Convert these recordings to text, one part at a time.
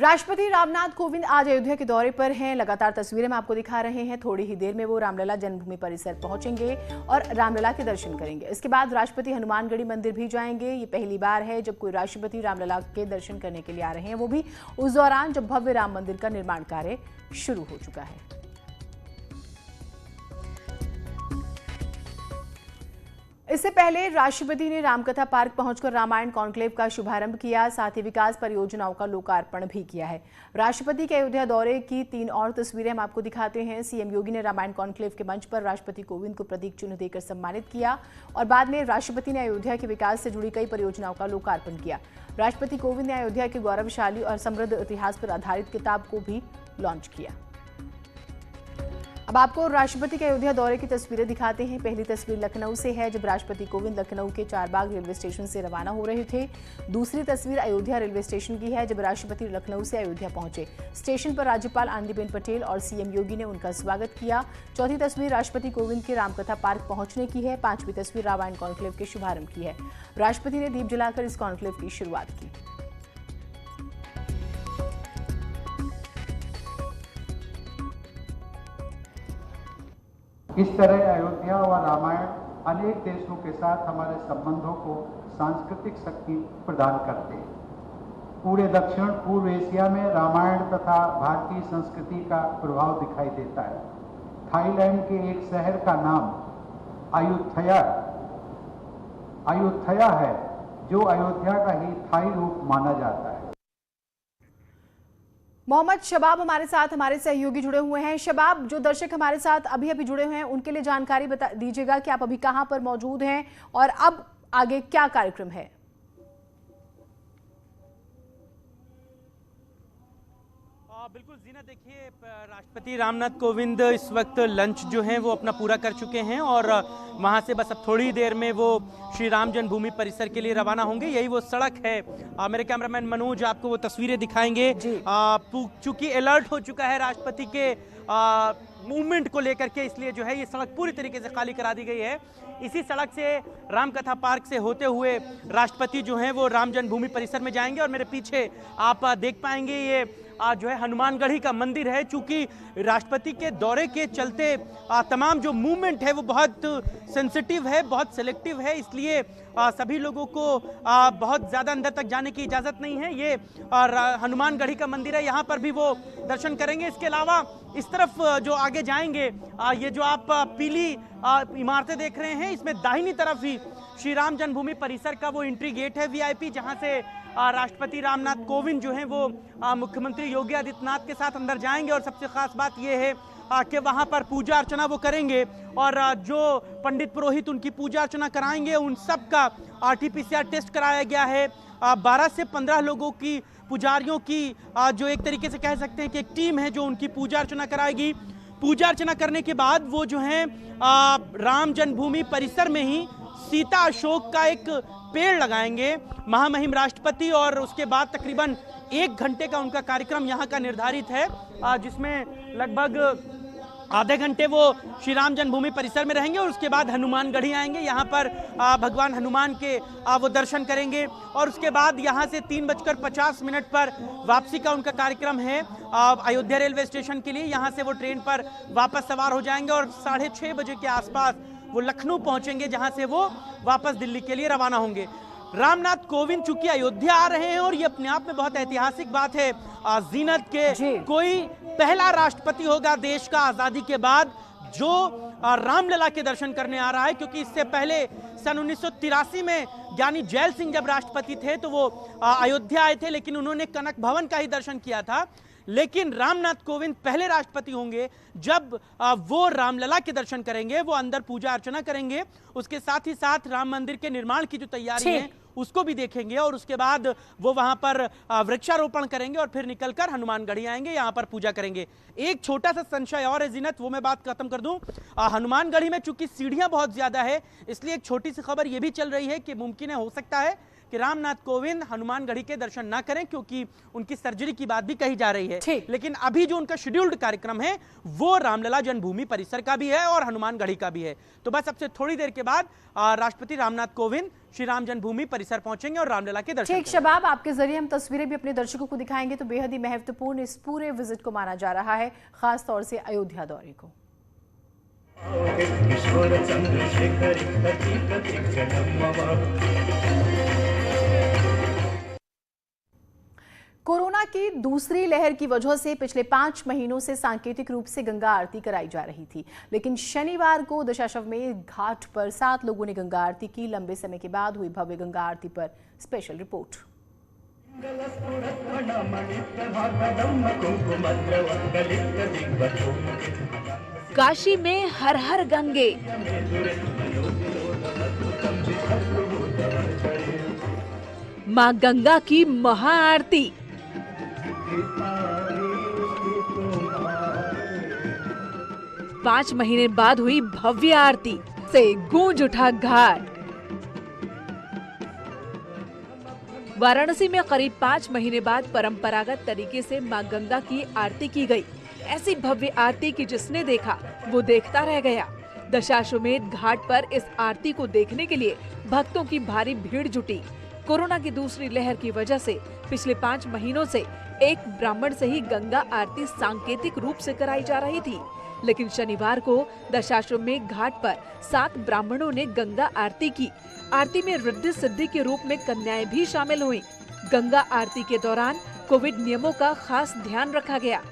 राष्ट्रपति रामनाथ कोविंद आज अयोध्या के दौरे पर हैं। लगातार तस्वीरें हम आपको दिखा रहे हैं। थोड़ी ही देर में वो रामलला जन्मभूमि परिसर पहुंचेंगे और रामलला के दर्शन करेंगे। इसके बाद राष्ट्रपति हनुमानगढ़ी मंदिर भी जाएंगे। ये पहली बार है जब कोई राष्ट्रपति रामलला के दर्शन करने के लिए आ रहे हैं, वो भी उस दौरान जब भव्य राम मंदिर का निर्माण कार्य शुरू हो चुका है। इससे पहले राष्ट्रपति ने रामकथा पार्क पहुंचकर रामायण कॉन्क्लेव का शुभारंभ किया, साथ ही विकास परियोजनाओं का लोकार्पण भी किया है। राष्ट्रपति के अयोध्या दौरे की 3 और तस्वीरें हम आपको दिखाते हैं। सीएम योगी ने रामायण कॉन्क्लेव के मंच पर राष्ट्रपति कोविंद को प्रतीक चिन्ह देकर सम्मानित किया और बाद में राष्ट्रपति ने अयोध्या के विकास से जुड़ी कई परियोजनाओं का लोकार्पण किया। राष्ट्रपति कोविंद ने अयोध्या के गौरवशाली और समृद्ध इतिहास पर आधारित किताब को भी लॉन्च किया। अब आपको राष्ट्रपति के अयोध्या दौरे की तस्वीरें दिखाते हैं। पहली तस्वीर लखनऊ से है, जब राष्ट्रपति कोविंद लखनऊ के चारबाग रेलवे स्टेशन से रवाना हो रहे थे। दूसरी तस्वीर अयोध्या रेलवे स्टेशन की है, जब राष्ट्रपति लखनऊ से अयोध्या पहुंचे। स्टेशन पर राज्यपाल आनंदीबेन पटेल और सीएम योगी ने उनका स्वागत किया। चौथी तस्वीर राष्ट्रपति कोविंद के रामकथा पार्क पहुंचने की है। 5वीं तस्वीर रामायण कॉन्क्लेव के शुभारंभ की है। राष्ट्रपति ने दीप जलाकर इस कॉन्क्लेव की शुरुआत की। इस तरह अयोध्या व रामायण अनेक देशों के साथ हमारे संबंधों को सांस्कृतिक शक्ति प्रदान करते हैं। पूरे दक्षिण पूर्व एशिया में रामायण तथा भारतीय संस्कृति का प्रभाव दिखाई देता है। थाईलैंड के एक शहर का नाम अयुथया है, जो अयोध्या का ही थाई रूप माना जाता है। मोहम्मद शबाब हमारे साथ हमारे सहयोगी जुड़े हुए हैं। शबाब, जो दर्शक हमारे साथ अभी जुड़े हुए हैं उनके लिए जानकारी बता दीजिएगा कि आप अभी कहां पर मौजूद हैं और अब आगे क्या कार्यक्रम है। बिल्कुल जीना, देखिए राष्ट्रपति रामनाथ कोविंद इस वक्त लंच जो है वो अपना पूरा कर चुके हैं और वहां से बस अब थोड़ी देर में वो श्री राम जन्मभूमि परिसर के लिए रवाना होंगे। यही वो सड़क है। मेरे कैमरामैन मनोज आपको वो तस्वीरें दिखाएंगे। चूंकि अलर्ट हो चुका है राष्ट्रपति के मूवमेंट को लेकर के, इसलिए जो है ये सड़क पूरी तरीके से खाली करा दी गई है। इसी सड़क से रामकथा पार्क से होते हुए राष्ट्रपति जो हैं वो राम जन्मभूमि परिसर में जाएंगे और मेरे पीछे आप देख पाएंगे ये जो है हनुमानगढ़ी का मंदिर है। चूंकि राष्ट्रपति के दौरे के चलते तमाम जो मूवमेंट है वो बहुत सेंसिटिव है, बहुत सेलेक्टिव है, इसलिए सभी लोगों को बहुत ज़्यादा अंदर तक जाने की इजाज़त नहीं है। ये हनुमानगढ़ी का मंदिर है, यहाँ पर भी वो दर्शन करेंगे। इसके अलावा इस तरफ जो आगे जाएंगे, ये जो आप पीली इमारतें देख रहे हैं, इसमें दाहिनी तरफ ही श्री राम जन्मभूमि परिसर का वो एंट्री गेट है वीआईपी, जहाँ से राष्ट्रपति रामनाथ कोविंद जो हैं वो मुख्यमंत्री योगी आदित्यनाथ के साथ अंदर जाएंगे। और सबसे खास बात ये है कि वहाँ पर पूजा अर्चना वो करेंगे और जो पंडित पुरोहित उनकी पूजा अर्चना कराएंगे उन सब का RT-PCR टेस्ट कराया गया है। 12 से 15 लोगों की पुजारियों की जो एक तरीके से कह सकते हैं कि एक टीम है जो उनकी पूजा अर्चना कराएगी। पूजा अर्चना करने के बाद वो जो है राम जन्मभूमि परिसर में ही सीता अशोक का एक पेड़ लगाएंगे महामहिम राष्ट्रपति, और उसके बाद तकरीबन 1 घंटे का उनका कार्यक्रम यहाँ का निर्धारित है, जिसमें लगभग आधे घंटे वो श्री राम जन्मभूमि परिसर में रहेंगे और उसके बाद हनुमानगढ़ी आएंगे। यहाँ पर भगवान हनुमान के वो दर्शन करेंगे और उसके बाद यहाँ से 3:50 पर वापसी का उनका कार्यक्रम है अयोध्या रेलवे स्टेशन के लिए। यहाँ से वो ट्रेन पर वापस सवार हो जाएंगे और 6:30 बजे के आसपास वो लखनऊ पहुंचेंगे, जहां से वो वापस दिल्ली के लिए रवाना होंगे। रामनाथ कोविंद चूंकि अयोध्या आ रहे हैं और ये अपने आप में बहुत ऐतिहासिक बात है जीनत के, कोई पहला राष्ट्रपति होगा देश का आजादी के बाद जो रामलला के दर्शन करने आ रहा है, क्योंकि इससे पहले सन 1983 में ज्ञानी जैल सिंह जब राष्ट्रपति थे तो वो अयोध्या आए थे, लेकिन उन्होंने कनक भवन का ही दर्शन किया था। लेकिन रामनाथ कोविंद पहले राष्ट्रपति होंगे जब वो रामलला के दर्शन करेंगे, वो अंदर पूजा अर्चना करेंगे, उसके साथ ही साथ राम मंदिर के निर्माण की जो तैयारी है उसको भी देखेंगे और उसके बाद वो वहां पर वृक्षारोपण करेंगे और फिर निकलकर हनुमानगढ़ी आएंगे, यहाँ पर पूजा करेंगे। एक छोटा सा संशय और है जीनत, वो मैं बात खत्म कर दूं। हनुमानगढ़ी में चूंकि सीढ़ियां बहुत ज्यादा है, इसलिए एक छोटी सी खबर ये भी चल रही है कि मुमकिन है, हो सकता है कि रामनाथ कोविंद हनुमानगढ़ी के दर्शन ना करें क्योंकि उनकी सर्जरी की बात भी कही जा रही है। लेकिन अभी जो उनका शेड्यूल्ड कार्यक्रम है वो रामलला जन्मभूमि परिसर का भी है और हनुमानगढ़ी का भी है। तो बस अब से थोड़ी देर के बाद राष्ट्रपति रामनाथ कोविंद श्री राम जन्मभूमि परिसर पहुंचेंगे और रामलला के दर्शन ठीक शबाब, आपके जरिए हम तस्वीरें भी अपने दर्शकों को दिखाएंगे। तो बेहद ही महत्वपूर्ण इस पूरे विजिट को माना जा रहा है, खास तौर से अयोध्या दौरे को। कोरोना की दूसरी लहर की वजह से पिछले 5 महीनों से सांकेतिक रूप से गंगा आरती कराई जा रही थी, लेकिन शनिवार को दशाश्वमेध घाट पर 7 लोगों ने गंगा आरती की। लंबे समय के बाद हुई भव्य गंगा आरती पर स्पेशल रिपोर्ट। काशी में हर हर गंगे, मां गंगा की महाआरती। 5 महीने बाद हुई भव्य आरती से गूंज उठा घाट। वाराणसी में करीब 5 महीने बाद परंपरागत तरीके से मां गंगा की आरती की गई। ऐसी भव्य आरती की जिसने देखा वो देखता रह गया। दशाश्वमेध घाट पर इस आरती को देखने के लिए भक्तों की भारी भीड़ जुटी। कोरोना की दूसरी लहर की वजह से पिछले 5 महीनों से एक ब्राह्मण से ही गंगा आरती सांकेतिक रूप से कराई जा रही थी, लेकिन शनिवार को दशाश्वमेध घाट पर 7 ब्राह्मणों ने गंगा आरती की। आरती में रिद्धि सिद्धि के रूप में कन्याएं भी शामिल हुईं। गंगा आरती के दौरान कोविड नियमों का खास ध्यान रखा गया।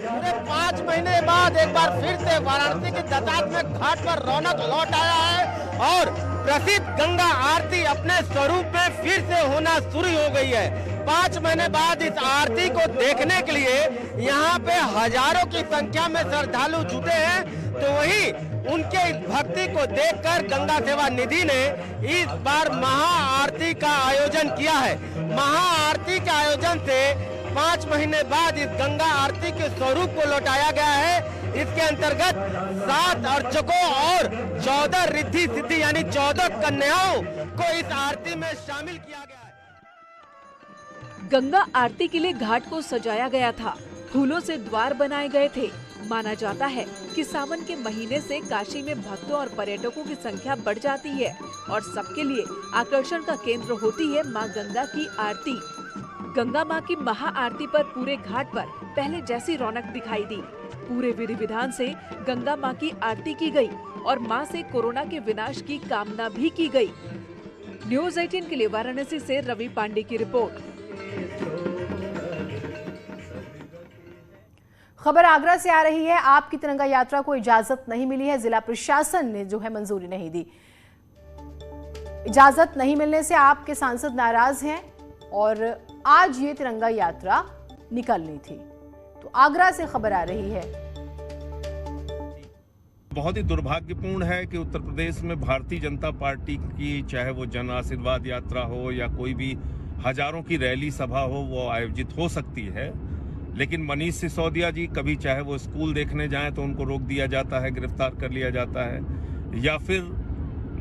पूरे 5 महीने बाद एक बार फिर से वाराणसी के दशाश्वमेध घाट पर रौनक लौट आया है और प्रसिद्ध गंगा आरती अपने स्वरूप में फिर से होना शुरू हो गई है। 5 महीने बाद इस आरती को देखने के लिए यहाँ पे हजारों की संख्या में श्रद्धालु जुटे हैं। तो वही उनके इस भक्ति को देखकर गंगा सेवा निधि ने इस बार महाआरती का आयोजन किया है। महाआरती के आयोजन से 5 महीने बाद इस गंगा आरती के स्वरूप को लौटाया गया है। इसके अंतर्गत 7 अर्चकों और 14 रिद्धि सिद्धि यानी 14 कन्याओं को इस आरती में शामिल किया गया है। गंगा आरती के लिए घाट को सजाया गया था। फूलों से द्वार बनाए गए थे। माना जाता है कि सावन के महीने से काशी में भक्तों और पर्यटकों की संख्या बढ़ जाती है और सबके लिए आकर्षण का केंद्र होती है मां गंगा की आरती। गंगा मां की महाआरती पर पूरे घाट पर पहले जैसी रौनक दिखाई दी। पूरे विधि विधान से गंगा मां की आरती की गई और मां से कोरोना के विनाश की कामना भी की गई। न्यूज़ 18 के लिए वाराणसी से रवि पांडे की रिपोर्ट। खबर आगरा से आ रही है। आपकी तिरंगा यात्रा को इजाजत नहीं मिली है। जिला प्रशासन ने जो है मंजूरी नहीं दी। इजाजत नहीं मिलने से आपके सांसद नाराज हैं और आज ये तिरंगा यात्रा निकलनी थी। तो आगरा से खबर आ रही है। बहुत ही दुर्भाग्यपूर्ण है कि उत्तर प्रदेश में भारतीय जनता पार्टी की चाहे वो जन आशीर्वाद यात्रा हो या कोई भी हजारों की रैली सभा हो वो आयोजित हो सकती है, लेकिन मनीष सिसोदिया जी कभी चाहे वो स्कूल देखने जाएं तो उनको रोक दिया जाता है, गिरफ्तार कर लिया जाता है, या फिर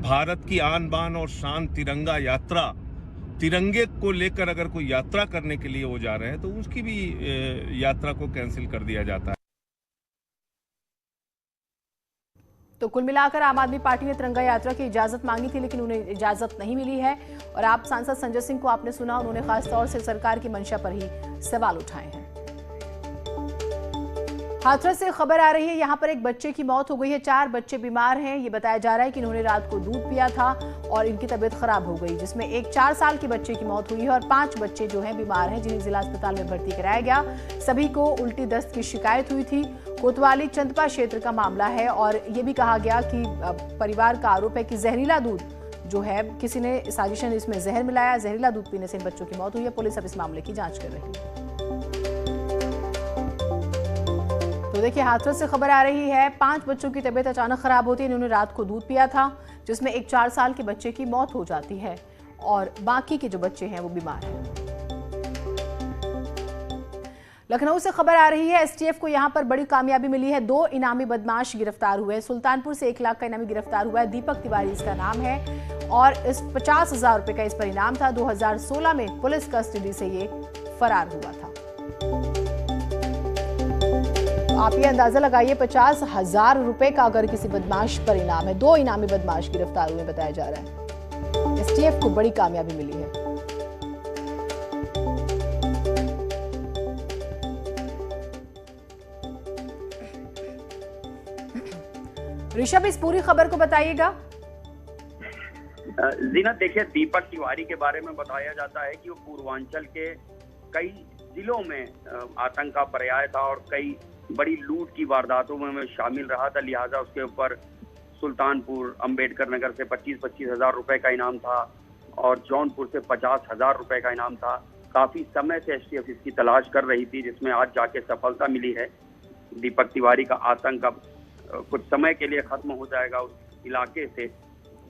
भारत की आन बान और शान तिरंगा यात्रा, तिरंगे को लेकर अगर कोई यात्रा करने के लिए वो जा रहे हैं तो उसकी भी यात्रा को कैंसिल कर दिया जाता है। तो कुल मिलाकर आम आदमी पार्टी ने तिरंगा यात्रा की इजाजत मांगी थी, लेकिन उन्हें इजाजत नहीं मिली है। और आप सांसद संजय सिंह को आपने सुना, उन्होंने खास तौर से सरकार की मंशा पर ही सवाल उठाए हैं। हाथरस से खबर आ रही है। यहाँ पर एक बच्चे की मौत हो गई है। 4 बच्चे बीमार हैं। ये बताया जा रहा है कि इन्होंने रात को दूध पिया था और इनकी तबीयत खराब हो गई, जिसमें एक 4 साल के बच्चे की मौत हुई है और 5 बच्चे जो हैं बीमार हैं, जिन्हें जिला अस्पताल में भर्ती कराया गया। सभी को उल्टी दस्त की शिकायत हुई थी। कोतवाली चंदपा क्षेत्र का मामला है और ये भी कहा गया कि परिवार का आरोप है कि जहरीला दूध जो है किसी ने साजिशन इसमें जहर मिलाया। जहरीला दूध पीने से इन बच्चों की मौत हुई है। पुलिस अब इस मामले की जांच कर रही है। तो तो देखिए, हाथरस से खबर आ रही है। 5 बच्चों की तबीयत अचानक खराब होती है। इन्होंने रात को दूध पिया था, जिसमें एक 4 साल के बच्चे की मौत हो जाती है और बाकी के जो बच्चे हैं वो बीमार हैं। लखनऊ से खबर आ रही है। एसटीएफ को यहां पर बड़ी कामयाबी मिली है। 2 इनामी बदमाश गिरफ्तार हुए। सुल्तानपुर से 1 लाख का इनामी गिरफ्तार हुआ है। दीपक तिवारी इसका नाम है और इस 50,000 रुपए का इस पर इनाम था। 2016 में पुलिस कस्टडी से ये फरार हुआ था। तो आप ये अंदाजा लगाइए, 50,000 रुपए का अगर किसी बदमाश पर इनाम है। 2 इनामी बदमाश गिरफ्तार हुए बताया जा रहा है। एसटीएफ को बड़ी कामयाबी मिली है। ऋषभ, इस पूरी खबर को बताइएगा। जीनत, देखिए, दीपक तिवारी के बारे में बताया जाता है कि वो पूर्वांचल के कई जिलों में आतंक का पर्याय था और कई बड़ी लूट की वारदातों में शामिल रहा था। लिहाजा उसके ऊपर सुल्तानपुर, अंबेडकर नगर से 25-25 हजार रुपए का इनाम था और जौनपुर से 50,000 रुपए का इनाम था। काफी समय से एसटीएफ इसकी तलाश कर रही थी, जिसमें आज जाके सफलता मिली है। दीपक तिवारी का आतंक अब कुछ समय के लिए खत्म हो जाएगा। उस इलाके से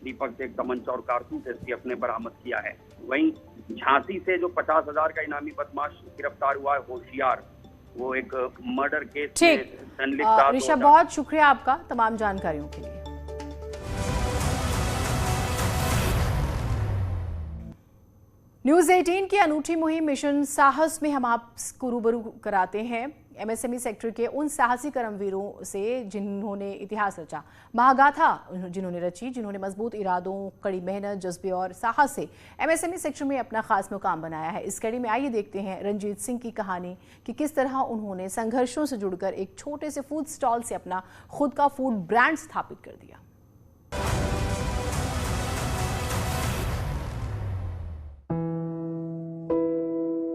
दीपक से एक तमंचा और कारतूस एसटीएफ ने बरामद किया है। वहीं झांसी से जो 50,000 का इनामी बदमाश गिरफ्तार हुआ है, होशियार, वो एक मर्डर केस में संलिप्त था। ऋषभ, बहुत शुक्रिया आपका तमाम जानकारियों के लिए। न्यूज 18 की अनूठी मुहिम मिशन साहस में हम आपको रूबरू कराते हैं एमएसएमई सेक्टर के उन साहसी कर्मवीरों से जिन्होंने इतिहास रचा। महागाथा जिन्होंने रची, जिन्होंने मजबूत इरादों, कड़ी मेहनत, जज्बे और साहस से एमएसएमई सेक्टर में अपना खास मुकाम बनाया है। इस कड़ी में आइए देखते हैं रंजीत सिंह की कहानी कि किस तरह उन्होंने संघर्षों से जुड़कर एक छोटे से फूड स्टॉल से अपना खुद का फूड ब्रांड स्थापित कर दिया।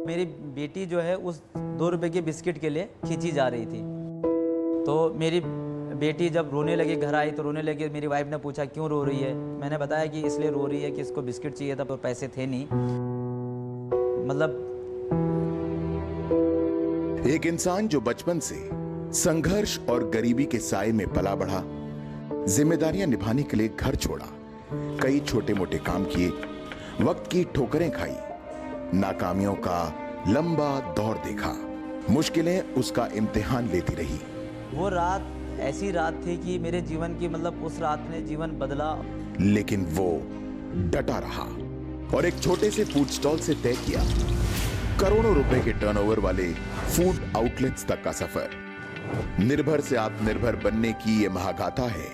मेरी बेटी जो है उस 2 रुपए के बिस्किट के लिए खींची जा रही थी। तो मेरी बेटी जब रोने लगी, घर आई तो रोने लगी। मेरी वाइफ ने पूछा क्यों रो रही है। मैंने बताया कि इसलिए रो रही है कि इसको बिस्किट चाहिए था, तो पैसे थे नहीं। मतलब एक इंसान जो बचपन से संघर्ष और गरीबी के साए में पला बढ़ा, जिम्मेदारियां निभाने के लिए घर छोड़ा, कई छोटे मोटे काम किए, वक्त की ठोकरें खाई, नाकामियों का लंबा दौर देखा, मुश्किलें उसका इम्तिहान लेती रही। वो रात ऐसी रात थी कि मेरे जीवन की, मतलब उस रात ने जीवन बदला। लेकिन वो डटा रहा और एक छोटे से फूड स्टॉल से तय किया करोड़ों रुपए के टर्नओवर वाले फूड आउटलेट्स तक का सफर। निर्भर से आत्मनिर्भर बनने की ये महागाथा है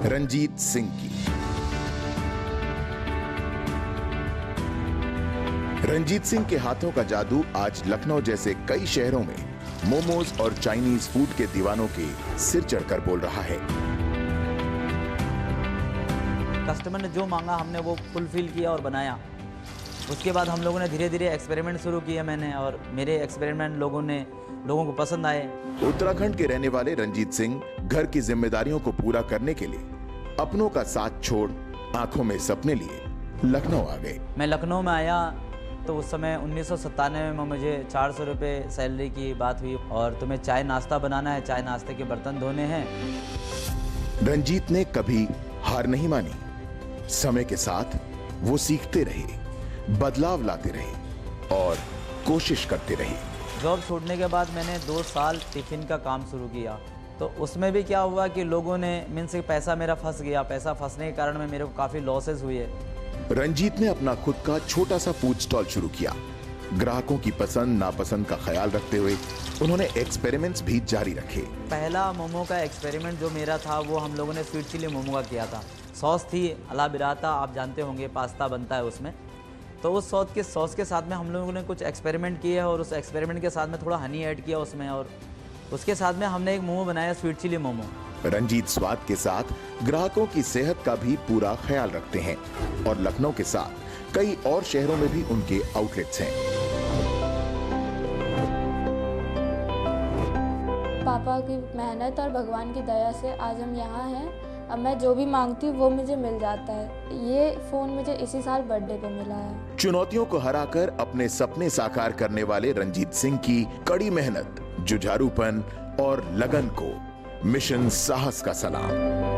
रंजीत सिंह की। रंजीत सिंह के हाथों का जादू आज लखनऊ जैसे कई शहरों में मोमोज और चाइनीज फूड के दीवानों के सिर चढ़कर बोल रहा है। कस्टमर ने जो मांगा हमने वो फुलफिल किया और बनाया। उसके बाद हम लोगों ने धीरे धीरे एक्सपेरिमेंट शुरू किया मैंने, और मेरे एक्सपेरिमेंट लोगों को पसंद आए। उत्तराखंड के रहने वाले रंजीत सिंह घर की जिम्मेदारियों को पूरा करने के लिए अपनों का साथ छोड़ आंखों में सपने लिए लखनऊ आ गए। मैं लखनऊ में आया तो उस समय 1997 में मुझे 400 रुपये सैलरी की बात हुई, और तुम्हें चाय नाश्ता बनाना है, चाय नाश्ते के बर्तन धोने हैं। रंजीत ने कभी हार नहीं मानी। समय के साथ वो सीखते रहे, बदलाव लाते रहे और कोशिश करते रहे। जॉब छोड़ने के बाद मैंने 2 साल टिफिन का काम शुरू किया। तो उसमें भी क्या हुआ कि लोगों ने मीन्स पैसा मेरा फंस गया। पैसा फंसने के कारण में मेरे को काफ़ी लॉसेस हुए। रंजीत ने अपना खुद का छोटा सा फूड स्टॉल शुरू किया। ग्राहकों की पसंद नापसंद का ख्याल रखते हुए उन्होंने एक्सपेरिमेंट्स भी जारी रखे। पहला मोमो का एक्सपेरिमेंट जो मेरा था वो हम लोगों ने स्वीट चिली मोमो का किया था। सॉस थी अला बिराता, आप जानते होंगे पास्ता बनता है उसमें। तो उस सॉस के साथ में हम लोगों ने कुछ एक्सपेरिमेंट किए और उस एक्सपेरिमेंट के साथ में थोड़ा हनी ऐड किया उसमें, और उसके साथ में हमने एक मोमो बनाया स्वीट चिली मोमो। रंजीत स्वाद के साथ ग्राहकों की सेहत का भी पूरा ख्याल रखते हैं और लखनऊ के साथ कई और शहरों में भी उनके आउटलेट्स हैं। पापा की मेहनत और भगवान की दया से आज हम यहाँ हैं अब मैं जो भी मांगती हूँ वो मुझे मिल जाता है। ये फ़ोन मुझे इसी साल बर्थडे पे मिला है। चुनौतियों को हराकर अपने सपने साकार करने वाले रंजीत सिंह की कड़ी मेहनत, जुझारूपन और लगन को मिशन साहस का सलाम।